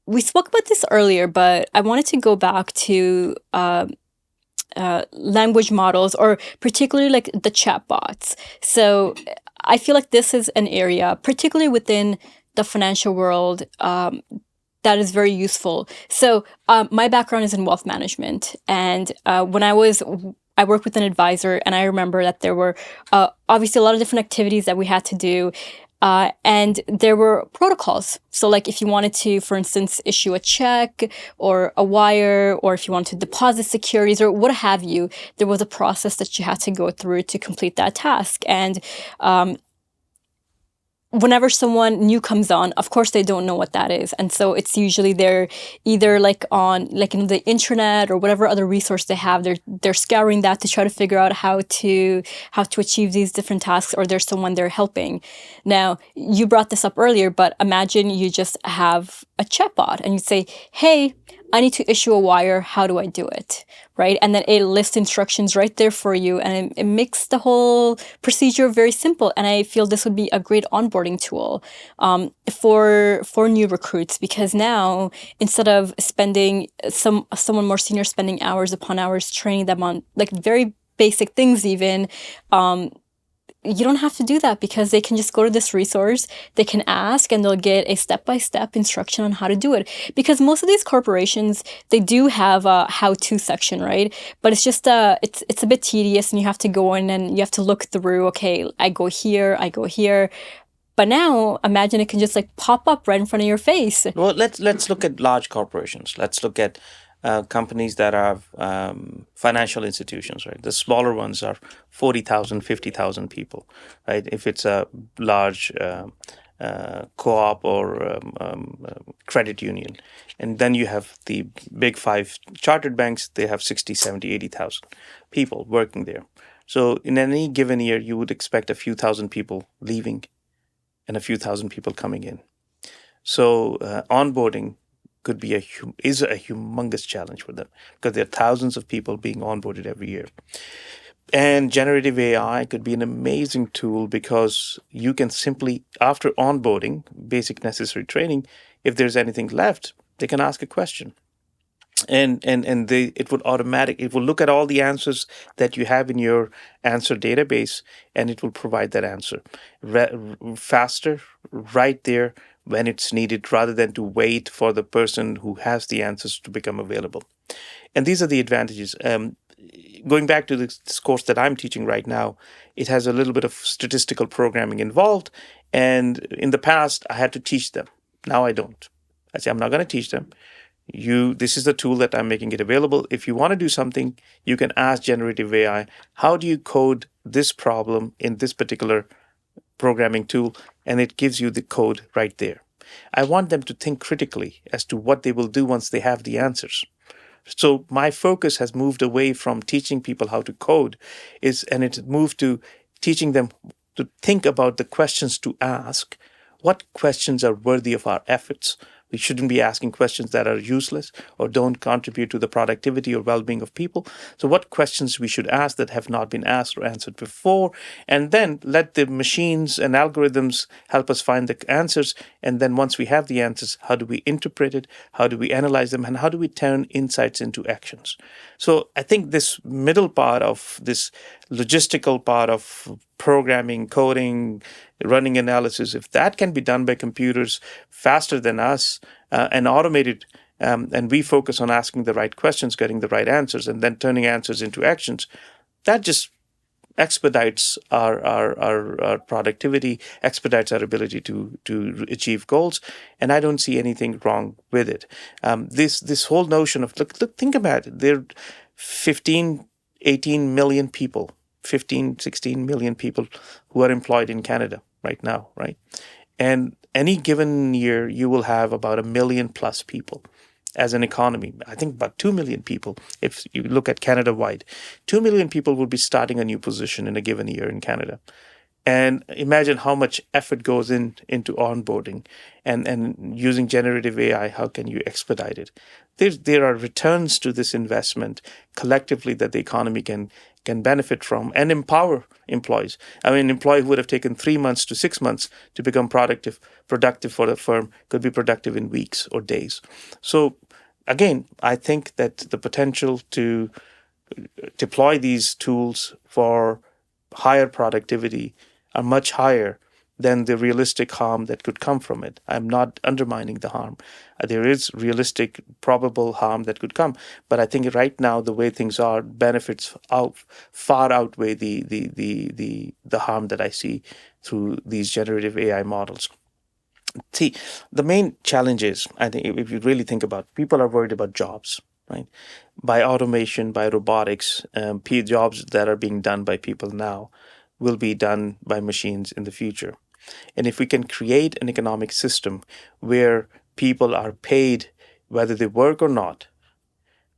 we spoke about this earlier, but I wanted to go back to language models, or particularly like the chatbots. So I feel like this is an area, particularly within the financial world, that is very useful. So my background is in wealth management, and when I worked with an advisor, and I remember that there were obviously a lot of different activities that we had to do. And there were protocols. So, like, if you wanted to, for instance, issue a check or a wire, or if you wanted to deposit securities or what have you, there was a process that you had to go through to complete that task. And whenever someone new comes on, of course they don't know what that is, and so it's usually they're either like on like in the internet or whatever other resource they have. They're scouring that to try to figure out how to achieve these different tasks, or there's someone they're helping. Now, you brought this up earlier, but imagine you just have a chatbot and you say, "Hey, I need to issue a wire. How do I do it?" Right? And then it lists instructions right there for you, and it makes the whole procedure very simple. And I feel this would be a great onboarding tool for new recruits, because now, instead of spending someone more senior spending hours upon hours training them on like very basic things, even you don't have to do that, because they can just go to this resource, they can ask, and they'll get a step-by-step instruction on how to do it. Because most of these corporations, they do have a how-to section, right? But it's just it's a bit tedious, and you have to go in and you have to look through, okay, I go here, I go here. But now, imagine it can just like pop up right in front of your face. Well, let's look at large corporations. Let's look at companies that are financial institutions, right? The smaller ones are 40,000, 50,000 people, right? If it's a large co-op or credit union. And then you have the big five chartered banks, they have 60, 70, 80,000 people working there. So in any given year, you would expect a few thousand people leaving and a few thousand people coming in. So onboarding could be is a humongous challenge for them, because there are thousands of people being onboarded every year. And generative AI could be an amazing tool, because you can simply, after onboarding, basic necessary training, if there's anything left, they can ask a question. And it will look at all the answers that you have in your answer database, and it will provide that answer faster, right there when it's needed, rather than to wait for the person who has the answers to become available. And these are the advantages. Going back to this course that I'm teaching right now, it has a little bit of statistical programming involved. And in the past, I had to teach them. Now I don't. I say, I'm not going to teach them. This is the tool that I'm making it available. If you want to do something, you can ask generative AI, how do you code this problem in this particular programming tool? And it gives you the code right there. I want them to think critically as to what they will do once they have the answers. So my focus has moved away from teaching people how to code, and it's moved to teaching them to think about the questions to ask. What questions are worthy of our efforts? We shouldn't be asking questions that are useless or don't contribute to the productivity or well-being of people. So what questions we should ask that have not been asked or answered before, and then let the machines and algorithms help us find the answers. And then once we have the answers, how do we interpret it? How do we analyze them? And how do we turn insights into actions? So I think this middle part of this logistical part of programming, coding, running analysis, if that can be done by computers faster than us and automated, and we focus on asking the right questions, getting the right answers, and then turning answers into actions, that just expedites our productivity, expedites our ability to achieve goals, and I don't see anything wrong with it. This whole notion of look, think about it. There are 15, 18 million people, 15, 16 million people who are employed in Canada right now, right? And any given year, you will have about 1 million plus people as an economy. I think about 2 million people, if you look at Canada-wide. 2 million people will be starting a new position in a given year in Canada. And imagine how much effort goes into onboarding and using generative AI. How can you expedite it? There are returns to this investment collectively that the economy can can benefit from and empower employees. I mean, an employee who would have taken 3 months to 6 months to become productive for the firm could be productive in weeks or days. So again, I think that the potential to deploy these tools for higher productivity are much higher than the realistic harm that could come from it. I'm not undermining the harm. There is realistic, probable harm that could come, but I think right now the way things are, benefits far outweigh the harm that I see through these generative AI models. See, the main challenge is, I think, if you really think about, people are worried about jobs, right? By automation, by robotics, jobs that are being done by people now will be done by machines in the future. And if we can create an economic system where people are paid whether they work or not,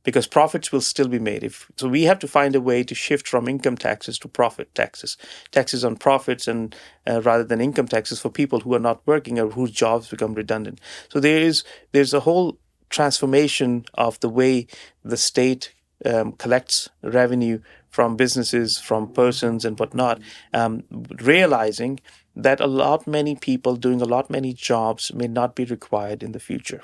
because profits will still be made. So we have to find a way to shift from income taxes to profit taxes on profits, and rather than income taxes for people who are not working or whose jobs become redundant. So there's a whole transformation of the way the state collects revenue from businesses, from persons, and whatnot, realizing that many people doing a lot many jobs may not be required in the future.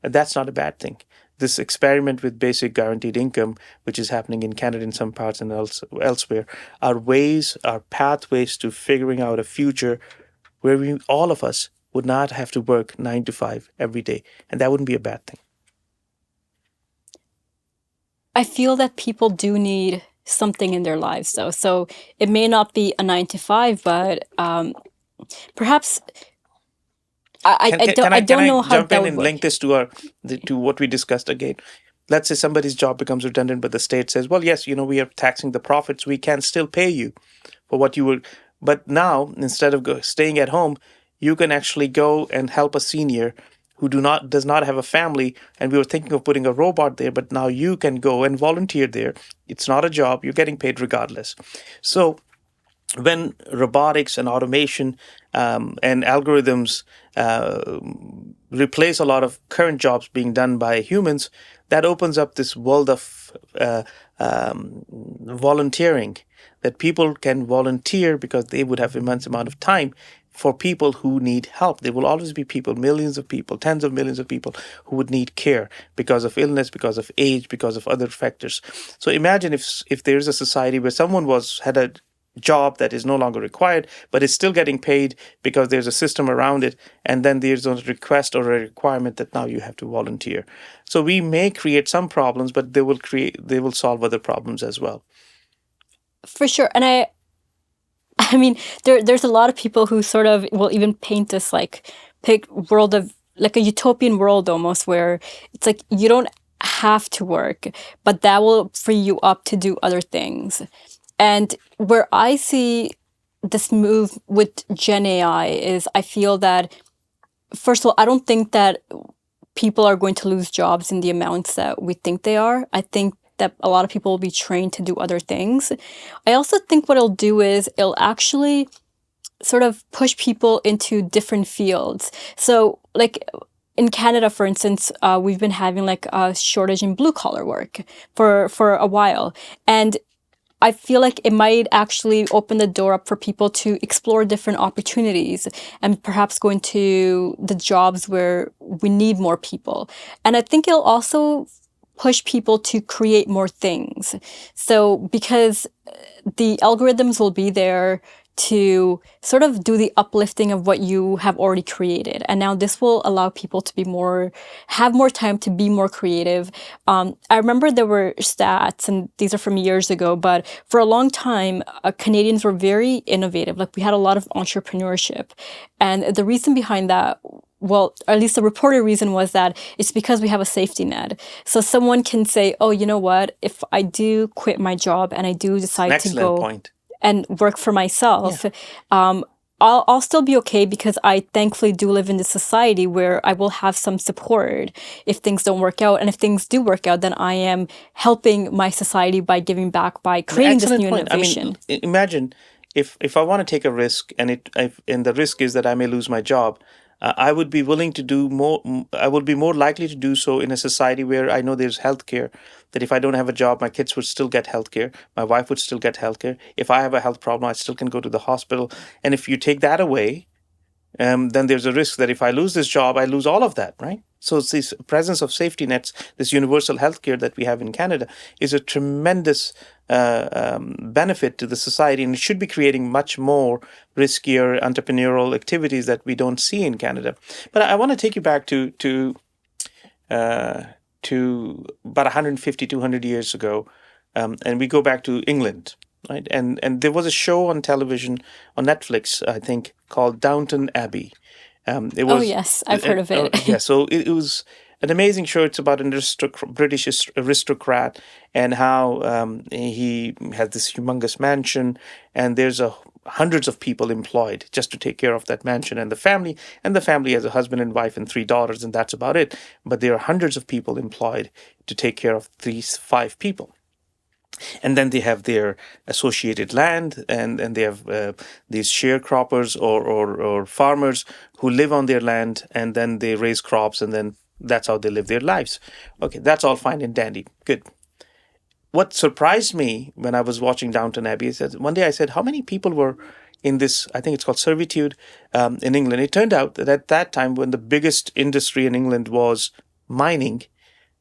And that's not a bad thing. This experiment with basic guaranteed income, which is happening in Canada in some parts and elsewhere, are pathways to figuring out a future where all of us would not have to work 9 to 5 every day. And that wouldn't be a bad thing. I feel that people do need something in their lives, though. So it may not be a 9 to 5, but perhaps I don't know how jump that in would and work. link this to what we discussed again? Let's say somebody's job becomes redundant, but the state says, well, yes, we are taxing the profits. We can still pay you for what you were. But now, instead of staying at home, you can actually go and help a senior who does not have a family. And we were thinking of putting a robot there, but now you can go and volunteer there. It's not a job. You're getting paid regardless. So when robotics and automation and algorithms replace a lot of current jobs being done by humans, that opens up this world of volunteering, that people can volunteer because they would have immense amount of time for people who need help. There will always be people, millions of people, tens of millions of people who would need care because of illness, because of age, because of other factors. So imagine if there's a society where someone had a job that is no longer required, but is still getting paid because there's a system around it, and then there's a request or a requirement that now you have to volunteer. So we may create some problems, but they will solve other problems as well. For sure. And I mean, there's a lot of people who sort of will even paint this world of like a utopian world almost, where it's like you don't have to work, but that will free you up to do other things. And where I see this move with Gen AI is, I feel that, first of all, I don't think that people are going to lose jobs in the amounts that we think they are. I think that a lot of people will be trained to do other things. I also think what it'll do is it'll actually sort of push people into different fields. So like in Canada, for instance, we've been having like a shortage in blue collar work for a while. And I feel like it might actually open the door up for people to explore different opportunities and perhaps go into the jobs where we need more people. And I think it'll also push people to create more things. So because the algorithms will be there to sort of do the uplifting of what you have already created. And now this will allow people to have more time to be more creative. I remember there were stats, and these are from years ago, but for a long time, Canadians were very innovative. Like we had a lot of entrepreneurship. And the reason behind that, well, or at least the reported reason, was that it's because we have a safety net. So someone can say, oh, you know what, if I do quit my job and I do decide to go point. and work for myself, I'll still be okay because I thankfully do live in this society where I will have some support if things don't work out. And if things do work out, then I am helping my society by giving back, by creating this new innovation. I mean, imagine if I want to take a risk and the risk is that I may lose my job, I would be willing to do more. I would be more likely to do so in a society where I know there's healthcare. That if I don't have a job, my kids would still get healthcare. My wife would still get healthcare. If I have a health problem, I still can go to the hospital. And if you take that away, then there's a risk that if I lose this job, I lose all of that, right? So it's this presence of safety nets, this universal healthcare that we have in Canada, is a tremendous benefit to the society, and it should be creating much more riskier entrepreneurial activities that we don't see in Canada. But I want to take you back uh, to about 150, 200 years ago, and we go back to England, right? And there was a show on television on Netflix, I think, called Downton Abbey. It Oh was yes, I've heard of it. yeah. So it was an amazing show. It's about an British aristocrat and how he has this humongous mansion, and there's hundreds of people employed just to take care of that mansion and the family. And the family has a husband and wife and three daughters, and that's about it. But there are hundreds of people employed to take care of these five people. And then they have their associated land, and they have these sharecroppers or farmers who live on their land, and then they raise crops, and then that's how they live their lives. Okay, that's all fine and dandy. Good. What surprised me when I was watching Downton Abbey is that one day I said, how many people were in this, I think it's called servitude in England? It turned out that at that time, when the biggest industry in England was mining,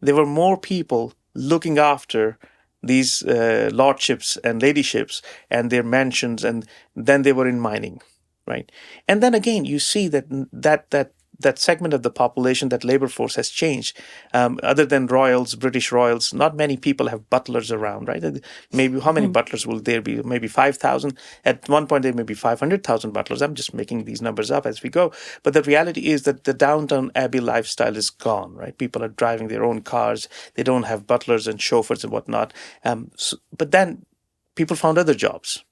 there were more people looking after these lordships and ladyships and their mansions, and then they were in mining, right? And then again, you see that segment of the population, that labor force has changed. Other than royals, British royals, not many people have butlers around, right? Maybe how many butlers will there be? Maybe 5,000. At one point, there may be 500,000 butlers. I'm just making these numbers up as we go. But the reality is that the Downton Abbey lifestyle is gone, right? People are driving their own cars. They don't have butlers and chauffeurs and whatnot. But then people found other jobs,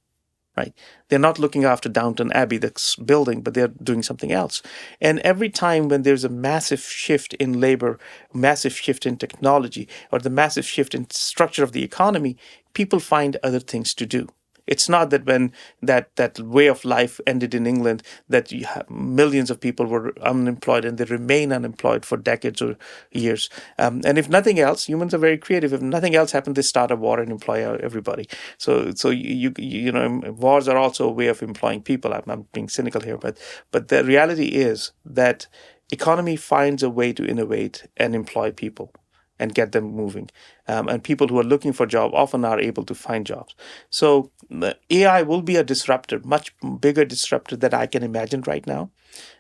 right? They're not looking after Downton Abbey, the building, but they're doing something else. And every time when there's a massive shift in labor, massive shift in technology, or the massive shift in structure of the economy, people find other things to do. It's not that when that way of life ended in England, that millions of people were unemployed and they remain unemployed for decades or years. And if nothing else, humans are very creative. If nothing else happened, they start a war and employ everybody. So you know, wars are also a way of employing people. I'm being cynical here, but the reality is that economy finds a way to innovate and employ people and get them moving. And people who are looking for job often are able to find jobs. So AI will be a disruptor, much bigger disruptor than I can imagine right now.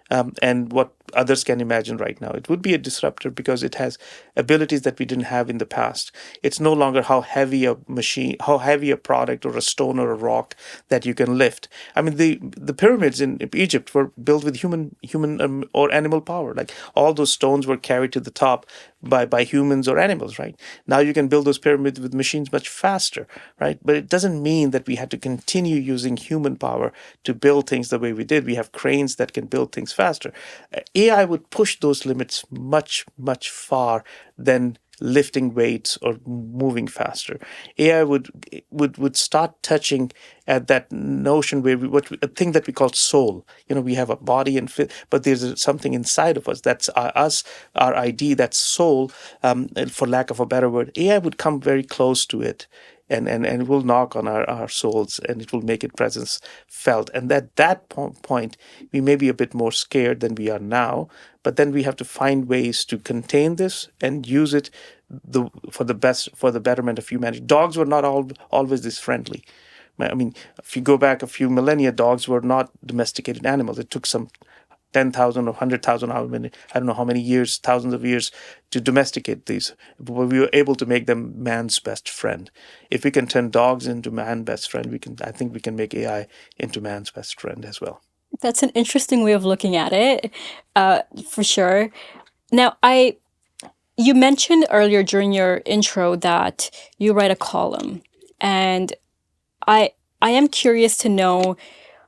And what others can imagine right now. It would be a disruptor because it has abilities that we didn't have in the past. It's no longer how heavy a machine, how heavy a product or a stone or a rock that you can lift. I mean, the pyramids in Egypt were built with human or animal power. Like all those stones were carried to the top by humans or animals, right? Now you can build those pyramids with machines much faster, right? But it doesn't mean that we had to continue using human power to build things the way we did. We have cranes that can build things faster. AI would push those limits much, much far than lifting weights or moving faster. AI would start touching at that notion where a thing that we call soul. You know, we have a body and fit, but there's something inside of us that's us, our ID, that's soul. For lack of a better word, AI would come very close to it. And will knock on our souls, and it will make its presence felt. And at that point, we may be a bit more scared than we are now, but then we have to find ways to contain this and use it for the betterment of humanity. Dogs were not always this friendly. I mean, if you go back a few millennia, dogs were not domesticated animals. It took some 10,000 or 100,000, I don't know how many years, thousands of years to domesticate these. But we were able to make them man's best friend. If we can turn dogs into man's best friend, I think we can make AI into man's best friend as well. That's an interesting way of looking at it, for sure. Now, you mentioned earlier during your intro that you write a column, and I am curious to know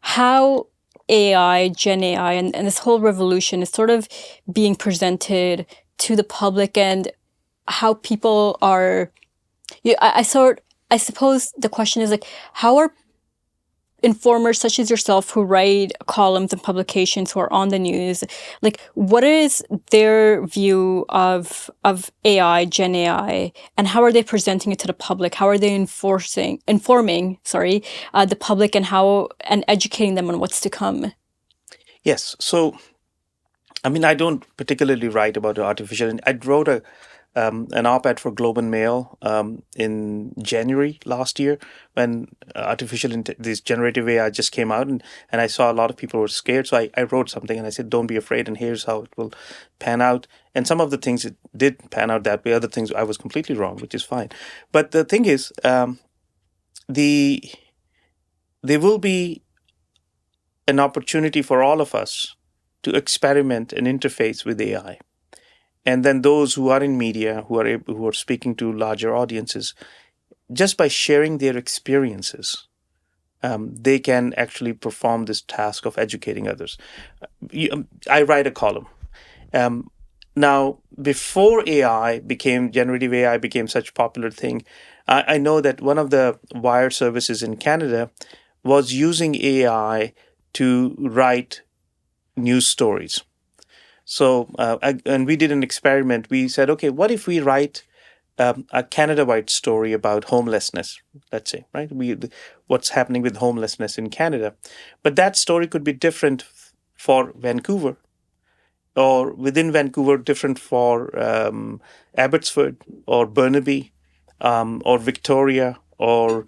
how AI, Gen AI, and this whole revolution is sort of being presented to the public, and how people are. I suppose the question is like, how are informers such as yourself who write columns and publications, who are on the news, like what is their view of AI, Gen AI, and how are they presenting it to the public? How are they informing, sorry, the public, and educating them on what's to come? Yes. So, I mean, I don't particularly write about artificial. I wrote an op-ed for Globe and Mail in January last year when this generative AI just came out, and I saw a lot of people were scared. So I wrote something and I said, "Don't be afraid, and here's how it will pan out." And some of the things it did pan out that way. Other things I was completely wrong, which is fine. But the thing is, the there will be an opportunity for all of us to experiment and interface with AI. And then those who are in media, who are speaking to larger audiences, just by sharing their experiences, they can actually perform this task of educating others. I write a column. Now, before generative AI became such a popular thing, I know that one of the wire services in Canada was using AI to write news stories. So, and we did an experiment. We said, okay, what if we write a Canada-wide story about homelessness, let's say, right? What's happening with homelessness in Canada. But that story could be different for Vancouver, or within Vancouver, different for Abbotsford or Burnaby or Victoria or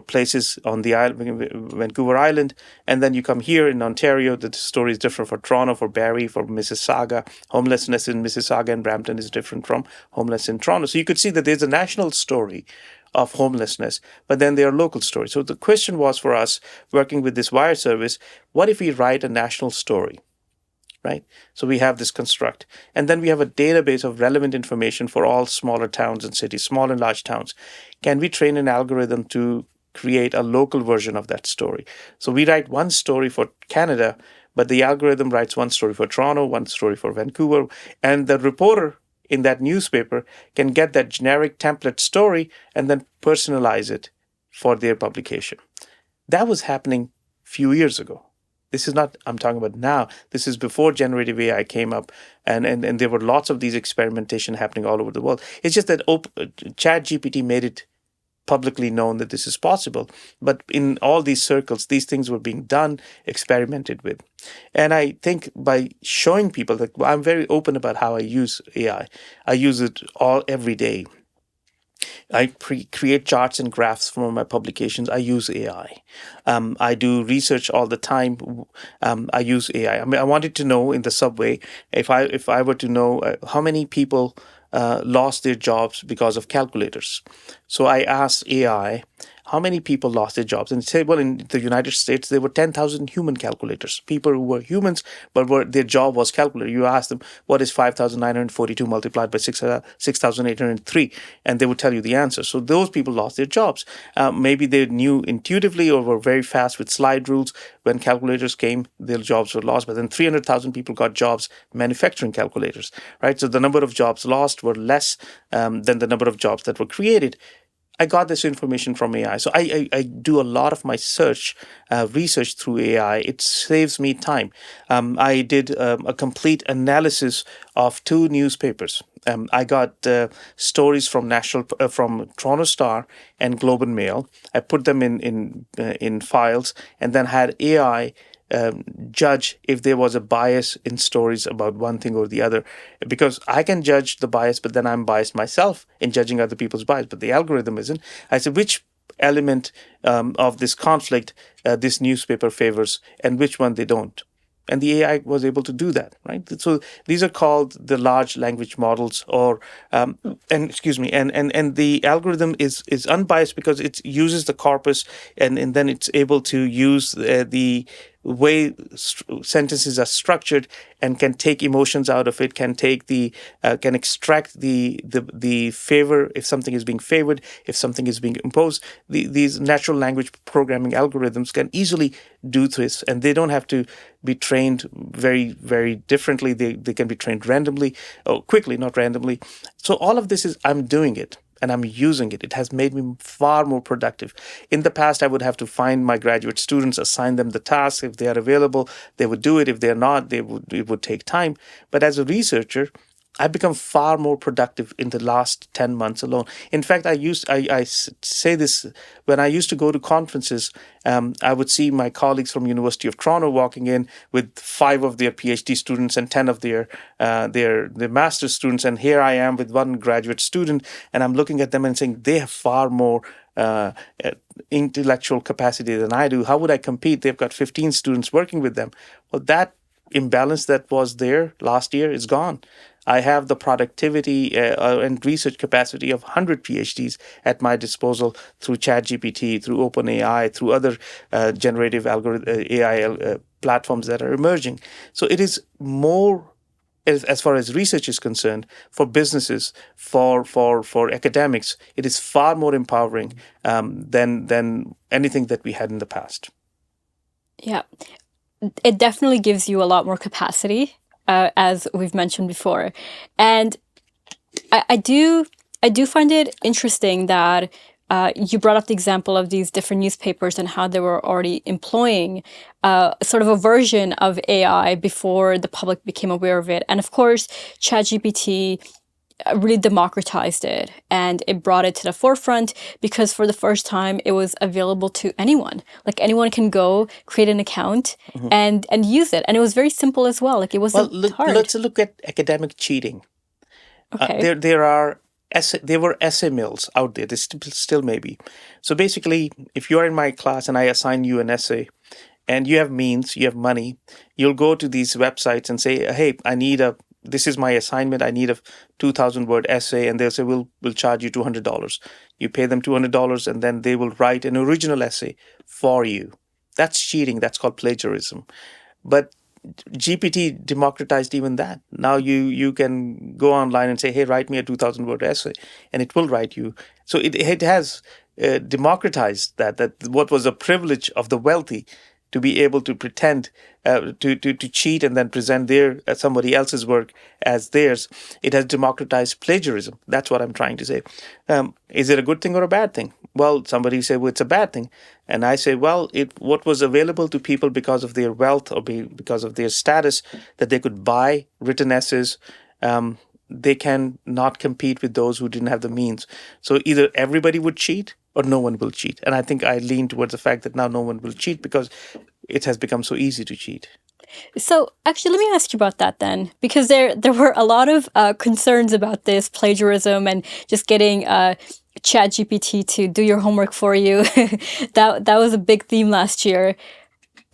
places on the island, Vancouver Island, and then you come here in Ontario. The story is different for Toronto, for Barrie, for Mississauga. Homelessness in Mississauga and Brampton is different from homeless in Toronto. So you could see that there's a national story of homelessness, but then there are local stories. So the question was for us, working with this wire service, what if we write a national story? Right? So we have this construct. And then we have a database of relevant information for all smaller towns and cities, small and large towns. Can we train an algorithm to create a local version of that story? So we write one story for Canada, but the algorithm writes one story for Toronto, one story for Vancouver, and the reporter in that newspaper can get that generic template story and then personalize it for their publication. That was happening a few years ago. This is not, I'm talking about now. This is before generative AI came up, and there were lots of these experimentation happening all over the world. It's just that ChatGPT made it publicly known that this is possible. But in all these circles, these things were being done, experimented with. And I think by showing people that I'm very open about how I use AI. I use it every day. I create charts and graphs for my publications. I use AI. I do research all the time. I use AI. I mean, I wanted to know in the subway if I were to know how many people lost their jobs because of calculators. So I asked AI, how many people lost their jobs? And say, well, in the United States, there were 10,000 human calculators, people who were humans, but their job was calculator. You ask them, what is 5,942 multiplied by 6,803? And they would tell you the answer. So those people lost their jobs. Maybe they knew intuitively or were very fast with slide rules. When calculators came, their jobs were lost. But then 300,000 people got jobs manufacturing calculators, right? So the number of jobs lost were less than the number of jobs that were created. I got this information from AI. So I do a lot of my research through AI. It saves me time. I did a complete analysis of 2 newspapers. I got stories from from Toronto Star and Globe and Mail. I put them in files and then had AI judge if there was a bias in stories about one thing or the other, because I can judge the bias, but then I'm biased myself in judging other people's bias, but the algorithm isn't. I said, which element of this conflict this newspaper favors and which one they don't. And the AI was able to do that, right? So these are called the large language models, and the algorithm is unbiased because it uses the corpus, and then it's able to use the way sentences are structured and can take emotions out of it, can extract the favor if something is being favored, if something is being imposed. These natural language programming algorithms can easily do this, and they don't have to be trained very, very differently. They can be trained randomly, or quickly, not randomly. So all of this I'm doing it. and I'm using it. It has made me far more productive. In the past, I would have to find my graduate students, assign them the tasks. If they are available, they would do it. If they're not, it would take time. But as a researcher, I've become far more productive in the last 10 months alone. In fact, I say this when I used to go to conferences. I would see my colleagues from University of Toronto walking in with 5 of their PhD students and 10 of their master's students, and here I am with one graduate student, and I'm looking at them and saying they have far more uh, uh, intellectual capacity than I do. How would I compete? They've got 15 students working with them. Well, that imbalance that was there last year is gone. I have the productivity and research capacity of 100 PhDs at my disposal through ChatGPT, through OpenAI, through other generative AI platforms that are emerging. So it is more, as far as research is concerned, for businesses, for academics, it is far more empowering than anything that we had in the past. Yeah, it definitely gives you a lot more capacity, as we've mentioned before, and I do find it interesting that you brought up the example of these different newspapers and how they were already employing sort of a version of AI before the public became aware of it. And of course, ChatGPT really democratized it and it brought it to the forefront because for the first time it was available to anyone. Like anyone can go create an account and use it, and it was very simple as well. Like it Well, wasn't hard. let's look at academic cheating. Okay. There were essay mills out there. There still may be. So basically, if you're in my class and I assign you an essay, and you have means, you have money, you'll go to these websites and say, "Hey, this is my assignment. I need a 2,000 word essay," and they'll say, "We'll charge you $200." You pay them $200, and then they will write an original essay for you. That's cheating. That's called plagiarism. But GPT democratized even that. Now you can go online and say, "Hey, write me a 2,000 word essay," and it will write you. So it has democratized that what was a privilege of the wealthy to be able to pretend to cheat and then present their somebody else's work as theirs. It has democratized plagiarism. That's what I'm trying to say. Is it a good thing or a bad thing? Well, somebody say, "Well, it's a bad thing," and I say, "Well, what was available to people because of their wealth or because of their status, that they could buy written essays." They can not compete with those who didn't have the means. So either everybody would cheat or no one will cheat. And I think I lean towards the fact that now no one will cheat because it has become so easy to cheat. So actually, let me ask you about that then, because there were a lot of concerns about this plagiarism and just getting ChatGPT to do your homework for you. That was a big theme last year.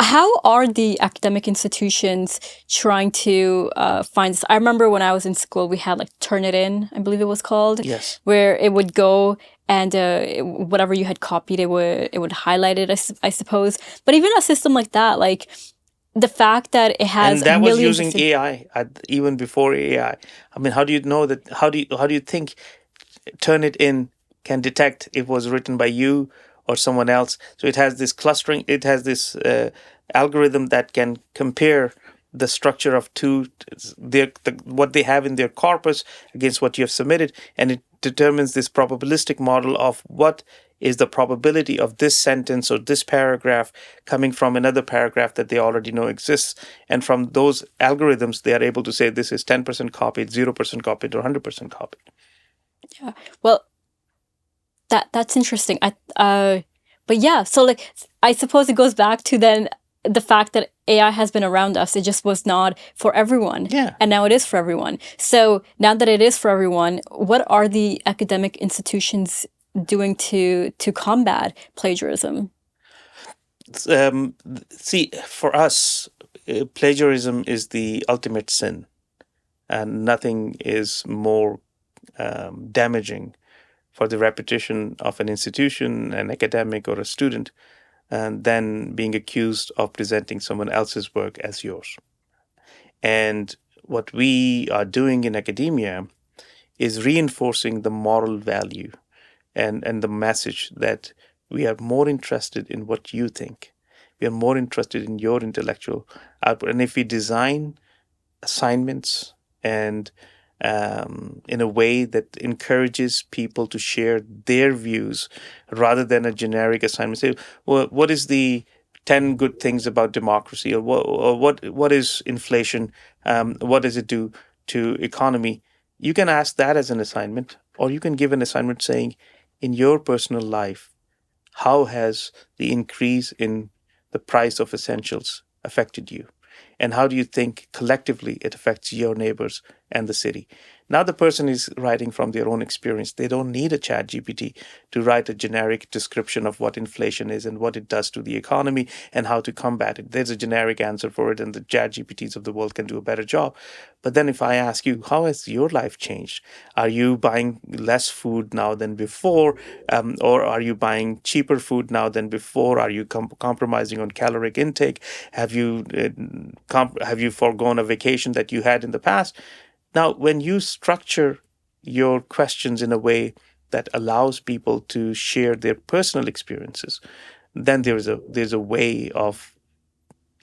How are the academic institutions trying to find this? I remember when I was in school, we had like Turnitin, I believe it was called, Yes. where it would go and whatever you had copied, it would highlight it, I suppose. But even a system like that, like the fact that it has And that was millions of using AI even before AI. I mean, how do you know that? How do you think Turnitin can detect if it was written by you or someone else? So it has this clustering. It has this algorithm that can compare the structure of what they have in their corpus against what you have submitted, and it determines this probabilistic model of what is the probability of this sentence or this paragraph coming from another paragraph that they already know exists. And from those algorithms, they are able to say this is 10% copied, 0% copied, or 100% copied. Yeah. Well, that's interesting. But yeah, so like I suppose it goes back to then the fact that AI has been around us. It just was not for everyone. Yeah. And now it is for everyone. So now that it is for everyone, what are the academic institutions doing to combat plagiarism? See, for us, plagiarism is the ultimate sin, and nothing is more damaging for the reputation of an institution, an academic, or a student, and than being accused of presenting someone else's work as yours. And what we are doing in academia is reinforcing the moral value and the message that we are more interested in what you think. We are more interested in your intellectual output. And if we design assignments and in a way that encourages people to share their views rather than a generic assignment. Say, well, what is the 10 good things about democracy, or what is inflation? What does it do to economy? You can ask that as an assignment, or you can give an assignment saying, in your personal life, how has the increase in the price of essentials affected you? And how do you think collectively it affects your neighbors and the city? Now the person is writing from their own experience. They don't need a chat GPT to write a generic description of what inflation is and what it does to the economy and how to combat it. There's a generic answer for it, and the chat GPTs of the world can do a better job. But then if I ask you, how has your life changed? Are you buying less food now than before? Or are you buying cheaper food now than before? Are you compromising on caloric intake? Have you foregone a vacation that you had in the past? Now, when you structure your questions in a way that allows people to share their personal experiences, then there's a way of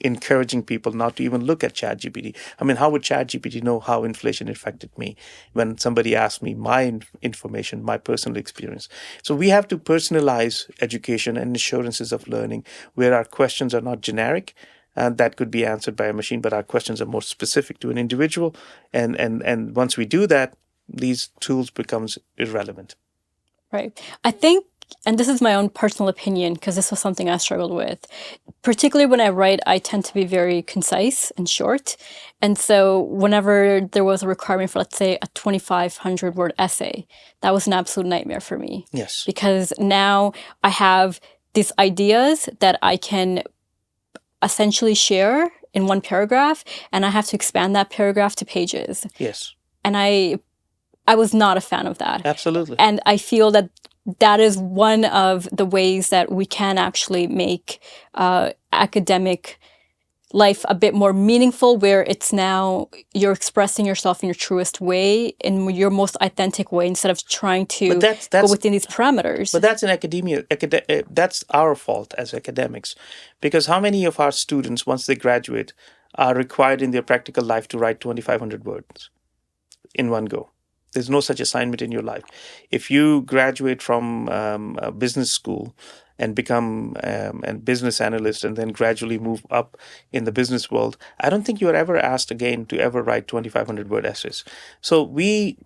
encouraging people not to even look at ChatGPT. I mean, how would ChatGPT know how inflation affected me when somebody asks me my information, my personal experience? So we have to personalize education and assurances of learning, where our questions are not generic and that could be answered by a machine, but our questions are more specific to an individual. And once we do that, these tools becomes irrelevant. Right. I think, and this is my own personal opinion, because this was something I struggled with. Particularly when I write, I tend to be very concise and short. And so whenever there was a requirement for, let's say, a 2,500 word essay, that was an absolute nightmare for me. Yes. Because now I have these ideas that I can essentially share in one paragraph, and I have to expand that paragraph to pages. Yes. And I was not a fan of that. Absolutely. And I feel that that is one of the ways that we can actually make academic life a bit more meaningful, where it's now you're expressing yourself in your truest way, in your most authentic way, instead of trying to go within these parameters. But that's in academia. That's our fault as academics, because how many of our students, once they graduate, are required in their practical life to write 2,500 words in one go? There's no such assignment in your life. If you graduate from a business school and become a business analyst and then gradually move up in the business world, I don't think you are ever asked again to ever write 2,500 word essays. So we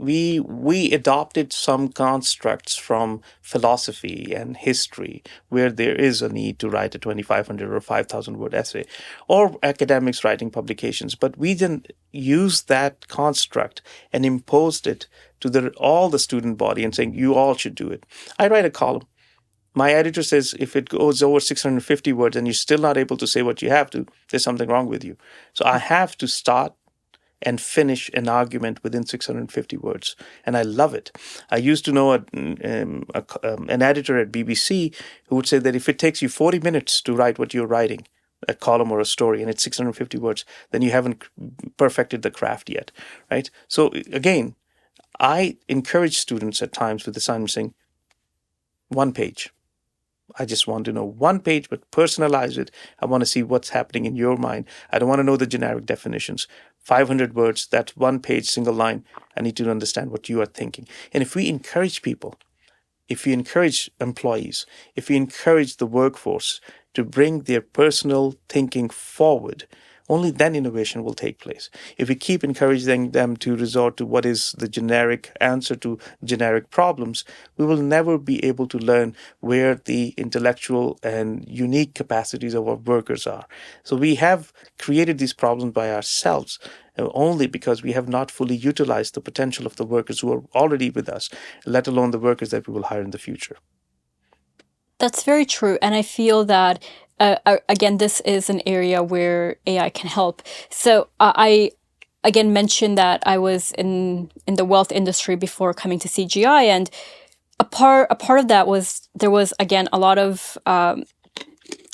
adopted some constructs from philosophy and history where there is a need to write a 2,500 or 5,000 word essay, or academics writing publications, but we didn't use that construct and imposed it to all the student body and saying you all should do it. I write a column. My editor says if it goes over 650 words and you're still not able to say what you have to, there's something wrong with you. So I have to start and finish an argument within 650 words. And I love it. I used to know an editor at BBC who would say that if it takes you 40 minutes to write what you're writing, a column or a story, and it's 650 words, then you haven't perfected the craft yet, right? So again, I encourage students at times with assignments saying, 1 page. I just want to know 1 page, but personalize it. I want to see what's happening in your mind. I don't want to know the generic definitions. 500 words, that's 1 page, single line. I need to understand what you are thinking. And if we encourage people, if we encourage employees, if we encourage the workforce to bring their personal thinking forward, only then innovation will take place. If we keep encouraging them to resort to what is the generic answer to generic problems, we will never be able to learn where the intellectual and unique capacities of our workers are. So we have created these problems by ourselves only because we have not fully utilized the potential of the workers who are already with us, let alone the workers that we will hire in the future. That's very true. And I feel that, again, this is an area where AI can help. So I, again, mentioned that I was in the wealth industry before coming to CGI. And a part of that was, there was, again, a lot of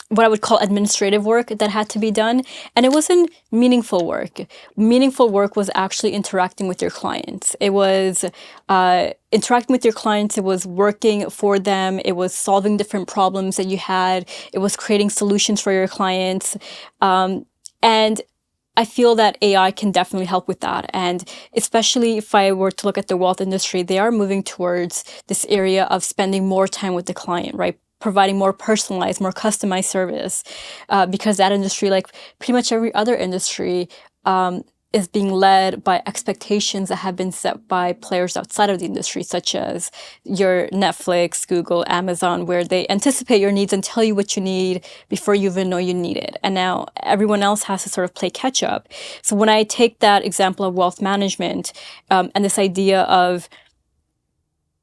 what I would call administrative work that had to be done. And it wasn't meaningful work. Meaningful work was actually interacting with your clients. It was interacting with your clients. It was working for them. It was solving different problems that you had. It was creating solutions for your clients. And I feel that AI can definitely help with that. And especially if I were to look at the wealth industry, they are moving towards this area of spending more time with the client, right? Providing more personalized, more customized service. Because that industry, like pretty much every other industry, is being led by expectations that have been set by players outside of the industry, such as your Netflix, Google, Amazon, where they anticipate your needs and tell you what you need before you even know you need it. And now everyone else has to sort of play catch up. So when I take that example of wealth management, and this idea of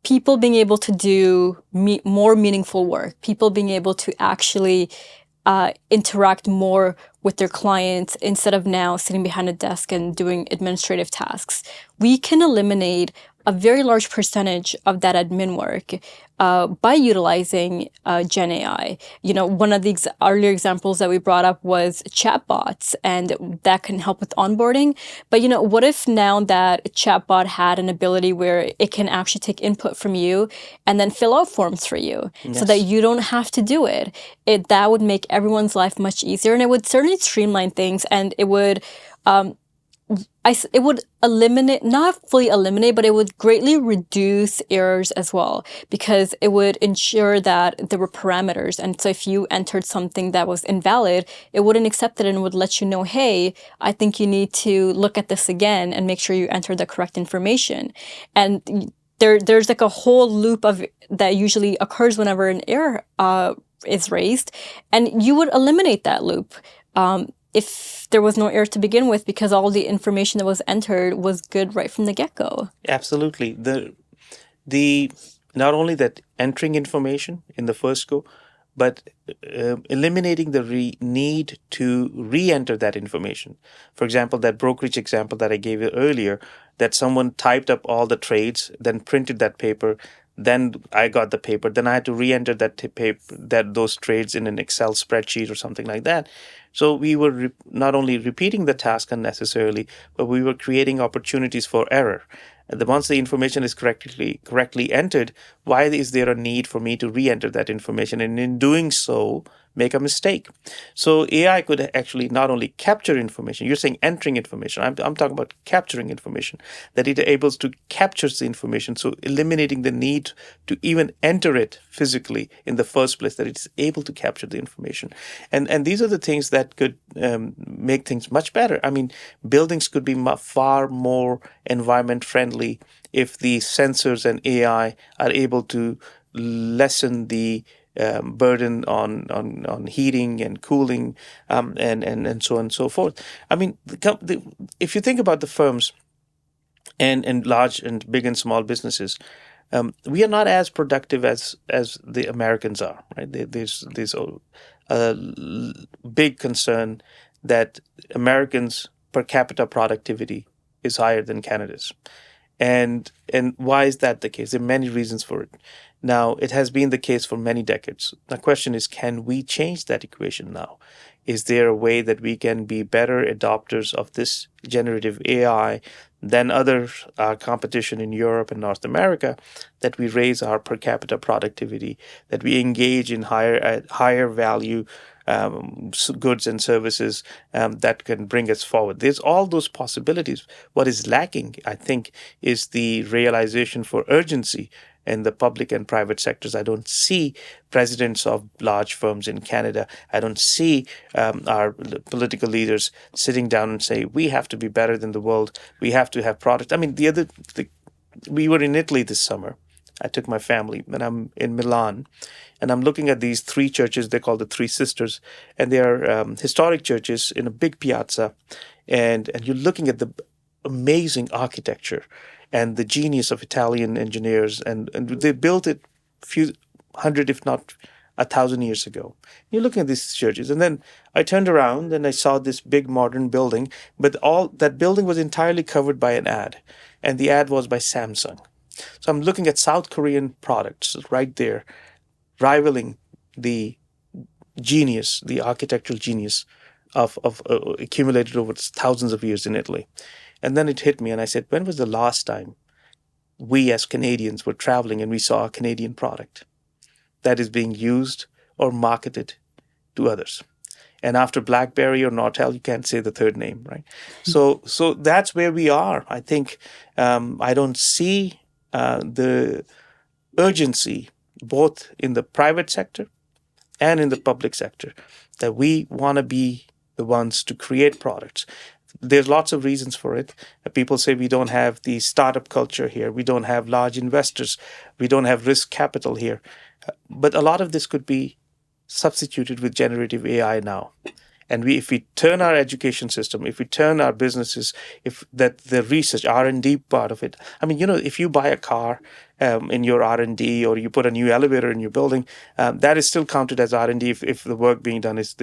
people being able to do more meaningful work, people being able to actually interact more with their clients instead of now sitting behind a desk and doing administrative tasks. We can eliminate a very large percentage of that admin work by utilizing Gen AI. You know, one of the earlier examples that we brought up was chatbots, and that can help with onboarding. But you know, what if now that chatbot had an ability where it can actually take input from you and then fill out forms for you, so that Yes. you don't have to do it? That would make everyone's life much easier, and it would certainly streamline things, and it would it would eliminate, not fully eliminate, but it would greatly reduce errors as well, because it would ensure that there were parameters. And so if you entered something that was invalid, it wouldn't accept it and would let you know, hey, I think you need to look at this again and make sure you enter the correct information. And there's like a whole loop of that usually occurs whenever an error is raised, and you would eliminate that loop if there was no error to begin with, because all the information that was entered was good right from the get-go. Absolutely. The not only that entering information in the first go, but eliminating the need to re-enter that information. For example, that brokerage example that I gave you earlier, that someone typed up all the trades, then printed that paper, then I got the paper, then I had to re-enter those trades in an Excel spreadsheet or something like that. So we were not only repeating the task unnecessarily, but we were creating opportunities for error. And once the information is correctly entered, why is there a need for me to re-enter that information, and in doing so make a mistake? So AI could actually not only capture information. You're saying entering information. I'm talking about capturing information, that it able to capture the information, so eliminating the need to even enter it physically in the first place, that it's able to capture the information. And these are the things that could make things much better. I mean, buildings could be far more environment friendly if the sensors and AI are able to lessen the burden on heating and cooling, and so on and so forth. I mean, if you think about the firms and large and big and small businesses, we are not as productive as the Americans are, right? There's a big concern that Americans' per capita productivity is higher than Canada's. And why is that the case? There are many reasons for it. Now, it has been the case for many decades. The question is, can we change that equation now? Is there a way that we can be better adopters of this generative AI than other competition in Europe and North America, that we raise our per capita productivity, that we engage in higher value goods and services that can bring us forward? There's all those possibilities. What is lacking, I think, is the realization for urgency in the public and private sectors. I don't see presidents of large firms in Canada. I don't see our political leaders sitting down and say, we have to be better than the world. We have to have products. I mean, we were in Italy this summer. I took my family, and I'm in Milan, and I'm looking at these three churches. They're called the Three Sisters, and they are historic churches in a big piazza, and you're looking at the amazing architecture and the genius of Italian engineers, and they built it a few hundred, if not 1,000 years ago. You're looking at these churches, and then I turned around and I saw this big modern building, but all that building was entirely covered by an ad, and the ad was by Samsung. So I'm looking at South Korean products right there, rivaling the genius, the architectural genius of accumulated over thousands of years in Italy. And then it hit me, and I said, when was the last time we as Canadians were traveling and we saw a Canadian product that is being used or marketed to others? And after BlackBerry or Nortel, you can't say the third name, right? So that's where we are. I think I don't see the urgency both in the private sector and in the public sector that we want to be the ones to create products. There's lots of reasons for it. People say we don't have the startup culture here. We don't have large investors. We don't have risk capital here. But a lot of this could be substituted with generative AI now. And if we turn our education system, if we turn our businesses, if that the research R&D part of it, I mean, if you buy a car in your R&D, or you put a new elevator in your building, that is still counted as R&D if the work being done is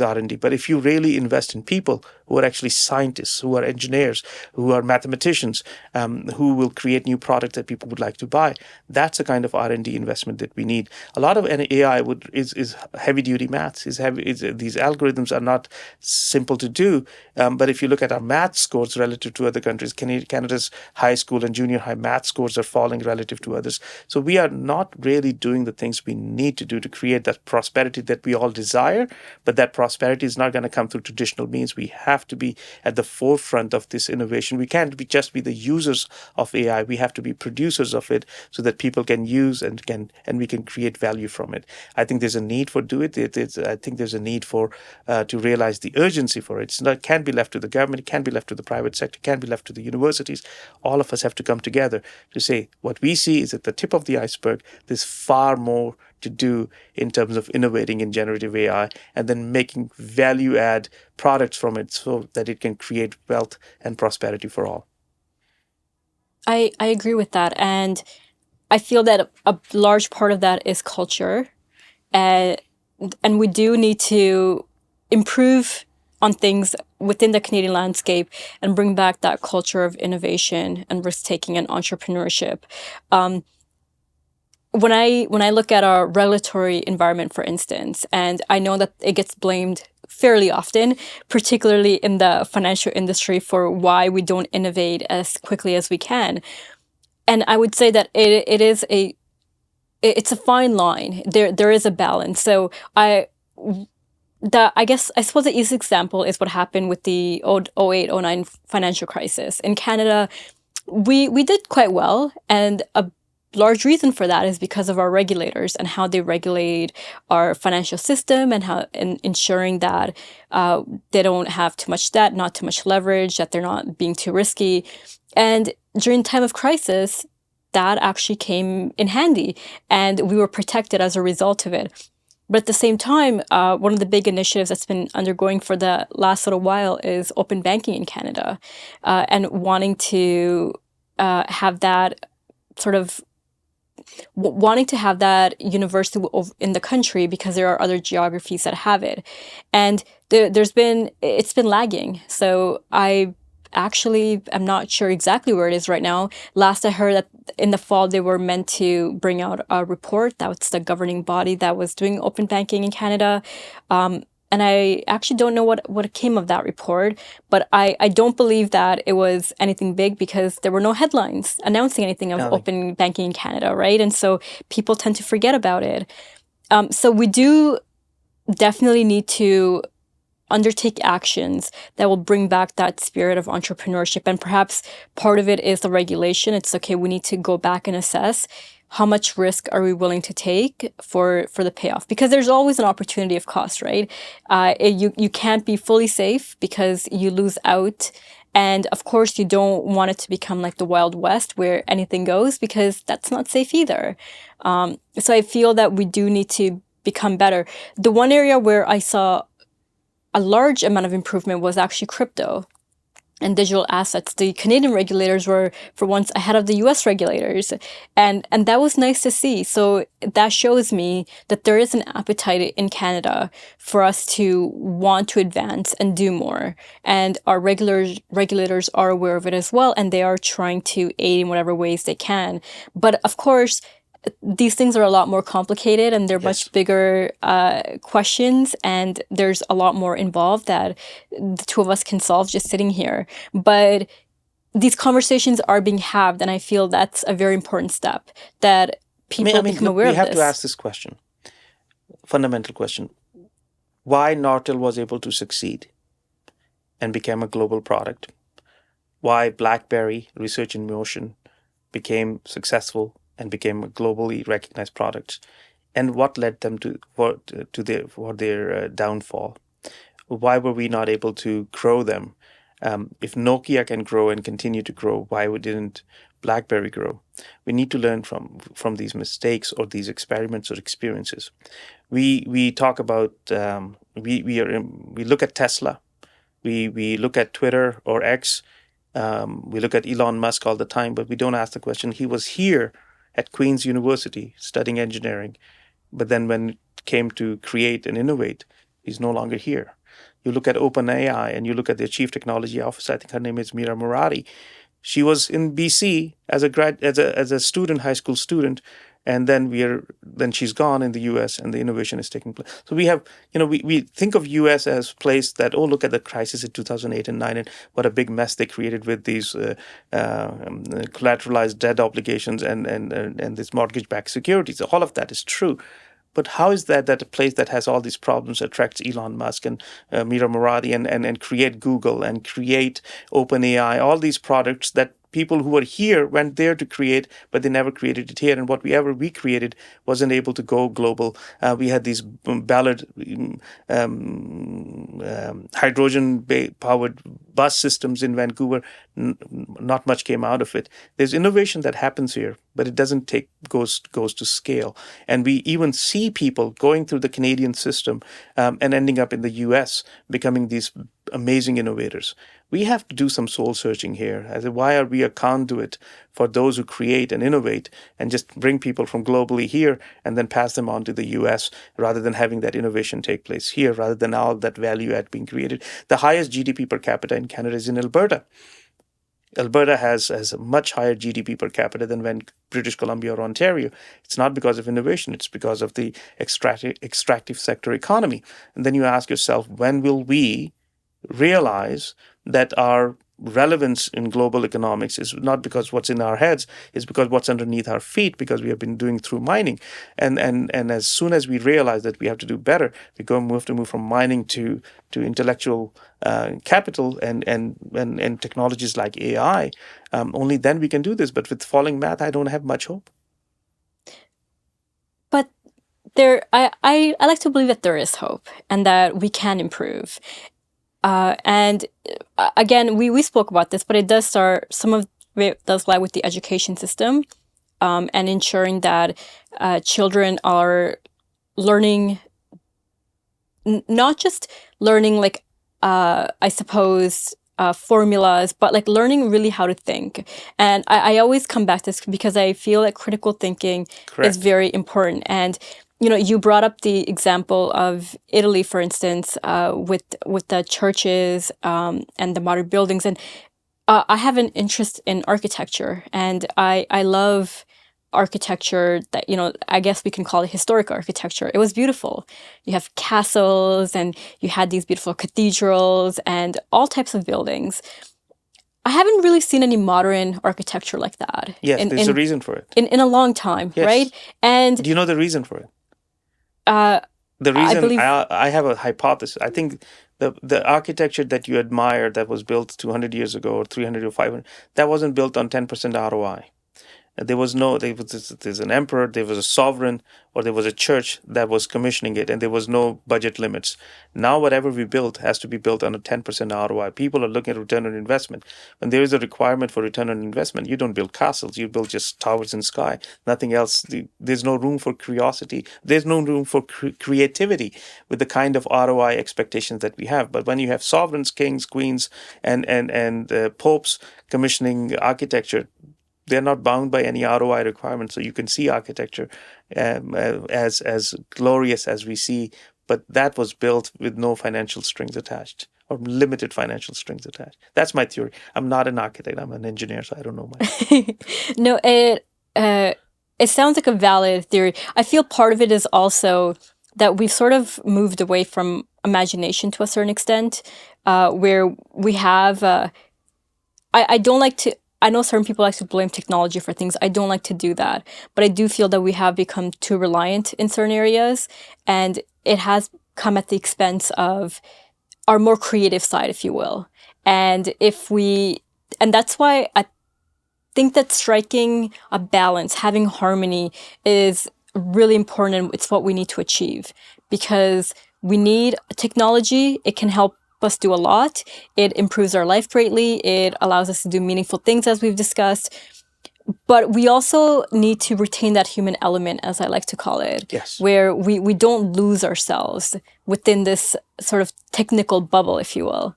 R&D. But if you really invest in people who are actually scientists, who are engineers, who are mathematicians, who will create new products that people would like to buy, that's a kind of R&D investment that we need. A lot of AI is heavy duty maths. These algorithms are not simple to do. But if you look at our math scores relative to other countries, Canada's high school and junior high math scores are falling relative to others. So we are not really doing the things we need to do to create that prosperity that we all desire. But that prosperity is not going to come through traditional means. We have to be at the forefront of this innovation. We can't just be the users of AI. We have to be producers of it so that people can use and we can create value from it. I think there's a need for I think there's a need for to realize the urgency for it. It can't be left to the government. It can't be left to the private sector. It can't be left to the universities. All of us have to come together to say what we see is at the tip of the iceberg. There's far more to do in terms of innovating in generative AI and then making value add products from it so that it can create wealth and prosperity for all. I agree with that. And I feel that a large part of that is culture. And we do need to improve on things within the Canadian landscape and bring back that culture of innovation and risk-taking and entrepreneurship. When I look at our regulatory environment, for instance, and I know that it gets blamed fairly often, particularly in the financial industry, for why we don't innovate as quickly as we can. And I would say that it's a fine line. There is a balance. So I suppose the easiest example is what happened with the 08-09 financial crisis. In Canada, we did quite well, and a large reason for that is because of our regulators and how they regulate our financial system and ensuring that they don't have too much debt, not too much leverage, that they're not being too risky. And during time of crisis, that actually came in handy, and we were protected as a result of it. But at the same time, one of the big initiatives that's been undergoing for the last little while is open banking in Canada, and wanting to have that universally in the country, because there are other geographies that have it. And it's been lagging. So I actually am not sure exactly where it is right now. Last I heard that in the fall they were meant to bring out a report. That's the governing body that was doing open banking in Canada. And I actually don't know what came of that report, but I don't believe that it was anything big, because there were no headlines announcing anything of open banking in Canada, right? And so people tend to forget about it. So we do definitely need to undertake actions that will bring back that spirit of entrepreneurship. And perhaps part of it is the regulation. It's okay, we need to go back and assess how much risk are we willing to take for the payoff? Because there's always an opportunity of cost, right? You can't be fully safe because you lose out. And of course, you don't want it to become like the Wild West where anything goes, because that's not safe either. So I feel that we do need to become better. The one area where I saw a large amount of improvement was actually crypto and digital assets. The Canadian regulators were, for once, ahead of the US regulators. And that was nice to see. So that shows me that there is an appetite in Canada for us to want to advance and do more. And our regulators are aware of it as well, and they are trying to aid in whatever ways they can. But of course, these things are a lot more complicated, and they're much bigger questions, and there's a lot more involved that the two of us can solve just sitting here. But these conversations are being had, and I feel that's a very important step, that people become aware of this. We have to ask this question, fundamental question. why Nortel was able to succeed and became a global product, why BlackBerry Research in Motion became successful and became a globally recognized product, and what led them to their downfall. Why were we not able to grow them? If Nokia can grow and continue to grow, why didn't BlackBerry grow? We need to learn from these mistakes or these experiments or experiences. We talk about we look at Tesla, we look at Twitter or X, we look at Elon Musk all the time, but we don't ask the question. He was here at Queen's University studying engineering, but then when it came to create and innovate, he's no longer here. You look at OpenAI and you look at their chief technology officer. I think her name is Meera Murari. She was in BC as a student, high school student, and then she's gone in the US and the innovation is taking place. So we have, we think of US as a place that, oh, look at the crisis in 2008 and 9 and what a big mess they created with these collateralized debt obligations and this mortgage-backed securities. All of that is true. But how is that a place that has all these problems attracts Elon Musk and Meera Muradi and create Google and create OpenAI, all these products that people who were here went there to create, but they never created it here. And whatever we created wasn't able to go global. We had these Ballard hydrogen-powered bus systems in Vancouver. Not much came out of it. There's innovation that happens here, but it doesn't goes to scale. And we even see people going through the Canadian system and ending up in the US, becoming these amazing innovators. We have to do some soul searching here. As why are we a conduit for those who create and innovate and just bring people from globally here and then pass them on to the US rather than having that innovation take place here, rather than all that value add being created. The highest GDP per capita in Canada is in Alberta. Alberta has a much higher GDP per capita than British Columbia or Ontario. It's not because of innovation. It's because of the extractive sector economy. And then you ask yourself, when will we realize that our relevance in global economics is not because what's in our heads, it's because what's underneath our feet, because we have been doing through mining. And as soon as we realize that we have to do better, we have to move from mining to intellectual capital and technologies like AI. Only then we can do this. But with falling math, I don't have much hope. But I like to believe that there is hope and that we can improve. And again, we spoke about this, but it does start, some of it does lie with the education system, and ensuring that children are learning, not just learning like, I suppose, formulas, but like learning really how to think. And I always come back to this because I feel that critical thinking is very important. And you brought up the example of Italy, for instance, with the churches and the modern buildings. And I have an interest in architecture, and I love architecture that, I guess we can call it historic architecture. It was beautiful. You have castles, and you had these beautiful cathedrals and all types of buildings. I haven't really seen any modern architecture like that. Yes, there's a reason for it. In a long time, yes. Right? And do you know the reason for it? The reason, I have a hypothesis. I think the architecture that you admire that was built 200 years ago or 300 or 500, that wasn't built on 10% ROI. There's an emperor, there was a sovereign, or there was a church that was commissioning it, and there was no budget limits. Now whatever we build has to be built on a 10% ROI. People are looking at return on investment. When there is a requirement for return on investment, you don't build castles, you build just towers in sky, nothing else. There's no room for curiosity. There's no room for creativity with the kind of ROI expectations that we have. But when you have sovereigns, kings, queens, and popes commissioning architecture, they're not bound by any ROI requirements, so you can see architecture as glorious as we see, but that was built with no financial strings attached or limited financial strings attached. That's my theory. I'm not an architect. I'm an engineer, so I don't know much. No, it sounds like a valid theory. I feel part of it is also that we've sort of moved away from imagination to a certain extent, where we have. I don't like to. I know certain people like to blame technology for things. I don't like to do that. But I do feel that we have become too reliant in certain areas. And it has come at the expense of our more creative side, if you will. And that's why I think that striking a balance, having harmony is really important, and it's what we need to achieve, because we need technology. It can help us do a lot. It improves our life greatly. It allows us to do meaningful things, as we've discussed. But we also need to retain that human element, as I like to call it, Yes. where we don't lose ourselves within this sort of technical bubble, if you will.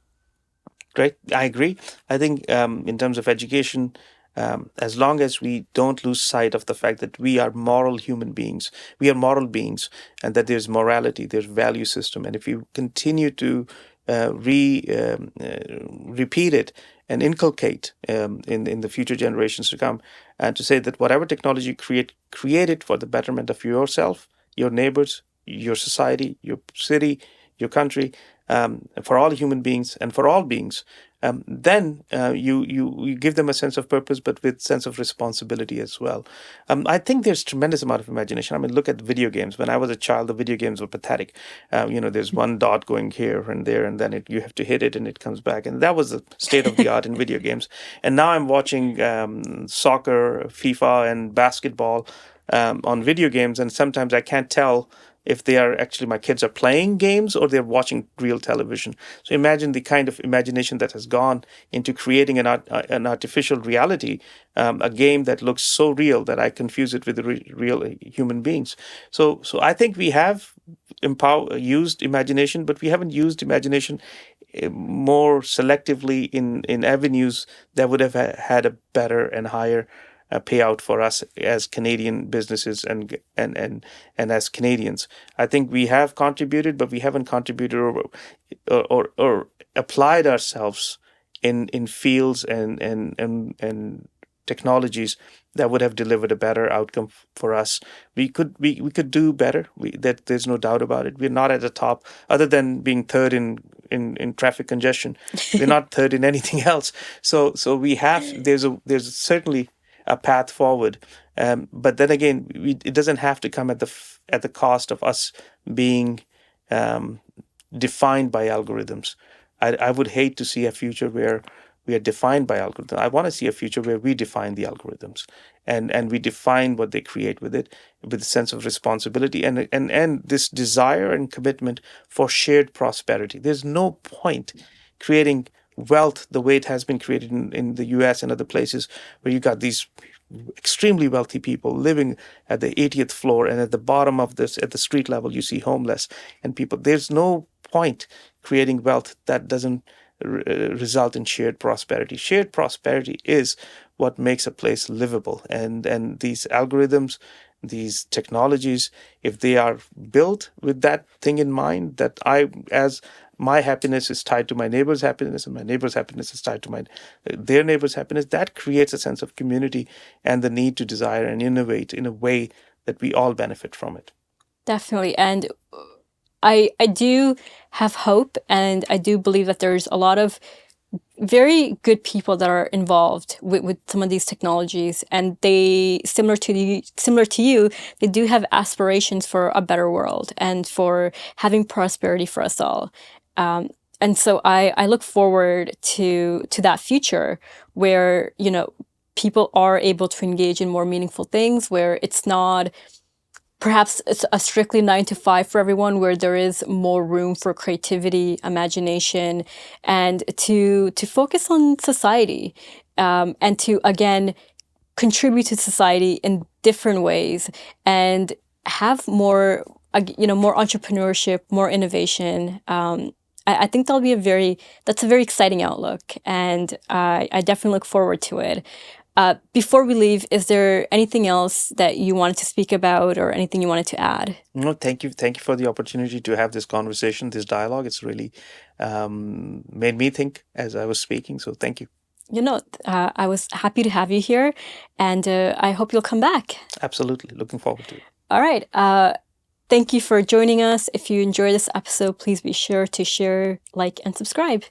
Great. I agree. I think in terms of education, as long as we don't lose sight of the fact that we are moral human beings, we are moral beings, and that there's morality, there's value system, and if you continue to repeat it and inculcate in the future generations to come, and to say that whatever technology you create it for the betterment of yourself, your neighbors, your society, your city, your country, for all human beings and for all beings, then you give them a sense of purpose, but with sense of responsibility as well. I think there's tremendous amount of imagination. I mean, look at video games. When I was a child, the video games were pathetic. There's one dot going here and there, and then you have to hit it and it comes back. And that was the state of the art in video games. And now I'm watching soccer, FIFA, and basketball on video games, and sometimes I can't tell if they are actually, my kids are playing games or they're watching real television. So imagine the kind of imagination that has gone into creating an artificial reality, a game that looks so real that I confuse it with real human beings. So I think we have used imagination, but we haven't used imagination more selectively in avenues that would have had a better and higher payout for us as Canadian businesses and as Canadians. I think we have contributed, but we haven't contributed or applied ourselves in fields and technologies that would have delivered a better outcome for us. We could do better. That there's no doubt about it. We're not at the top, other than being third in traffic congestion. We're not third in anything else. So we have. There's certainly a path forward, but then again, it doesn't have to come at the cost of us being defined by algorithms. I would hate to see a future where we are defined by algorithms. I want to see a future where we define the algorithms, and we define what they create with it, with a sense of responsibility and this desire and commitment for shared prosperity. There's no point creating wealth the way it has been created in the US and other places, where you got these extremely wealthy people living at the 80th floor, and at the bottom of this, at the street level, you see homeless and people. There's no point creating wealth that doesn't result in shared prosperity. Shared prosperity is what makes a place livable, and these algorithms, these technologies, if they are built with that thing in mind, that as my happiness is tied to my neighbor's happiness, and my neighbor's happiness is tied to their neighbor's happiness, that creates a sense of community and the need to desire and innovate in a way that we all benefit from it. Definitely. And I do have hope, and I do believe that there's a lot of very good people that are involved with some of these technologies, and they, similar to you, they do have aspirations for a better world and for having prosperity for us all. And so I look forward to that future where, people are able to engage in more meaningful things, where it's not perhaps it's a strictly 9 to 5 for everyone, where there is more room for creativity, imagination, and to focus on society, and to, again, contribute to society in different ways, and have more entrepreneurship, more innovation. I think that's a very exciting outlook, and I definitely look forward to it. Before we leave, is there anything else that you wanted to speak about, or anything you wanted to add? No, thank you for the opportunity to have this conversation, this dialogue. It's really made me think as I was speaking. So thank you. I was happy to have you here, and I hope you'll come back. Absolutely, looking forward to it. All right. Thank you for joining us. If you enjoyed this episode, please be sure to share, like, and subscribe.